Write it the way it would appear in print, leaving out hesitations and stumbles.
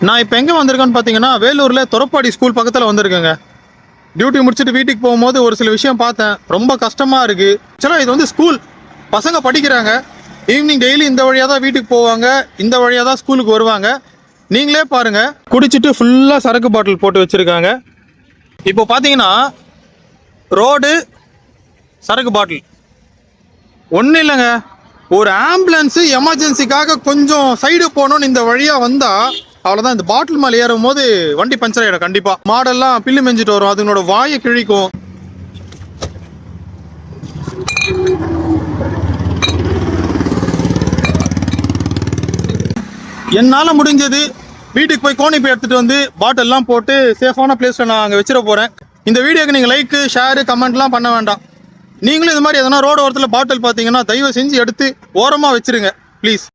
நான் இப்போ எங்கே வந்திருக்கேன்னு பார்த்தீங்கன்னா வேலூரில் தொரப்பாடி ஸ்கூல் பக்கத்தில் வந்திருக்கேங்க. டியூட்டி முடிச்சுட்டு வீட்டுக்கு போகும்போது ஒரு சில விஷயம் பார்த்தேன். ரொம்ப கஷ்டமாக இருக்குது. ஆக்சுவலாக இது வந்து ஸ்கூல், பசங்க படிக்கிறாங்க. ஈவினிங் டெய்லி இந்த வழியாக தான் வீட்டுக்கு போவாங்க, இந்த வழியாக தான் ஸ்கூலுக்கு வருவாங்க. நீங்களே பாருங்கள், குடிச்சிட்டு ஃபுல்லாக சரக்கு பாட்டில் போட்டு வச்சுருக்காங்க. இப்போ பார்த்தீங்கன்னா ரோடு, சரக்கு பாட்டில் ஒன்றும் இல்லைங்க. ஒரு ஆம்புலன்ஸு எமர்ஜென்சிக்காக கொஞ்சம் சைடு போகணுன்னு இந்த வழியாக வந்தால் அவ்வளோதான். இந்த பாட்டில் மேலே ஏறும் போது வண்டி பஞ்சர் ஆகிடும் கண்டிப்பாக. மாடெல்லாம் பில்லு மெஞ்சிட்டு வரும், அதுங்களோட வாயை கிழிக்கும். என்னால் முடிஞ்சது வீட்டுக்கு போய் கோணிப்பை எடுத்துகிட்டு வந்து பாட்டில்லாம் போட்டு சேஃபான பிளேஸில் நான் அங்கே வச்சிட போகிறேன். இந்த வீடியோக்கு நீங்கள் லைக்கு, ஷேரு, கமெண்ட்லாம் பண்ண வேண்டாம். நீங்களும் இது மாதிரி எதனா ரோடு ஓரத்தில் பாட்டில் பார்த்தீங்கன்னா தயவு செஞ்சு எடுத்து ஓரமாக வச்சுருங்க ப்ளீஸ்.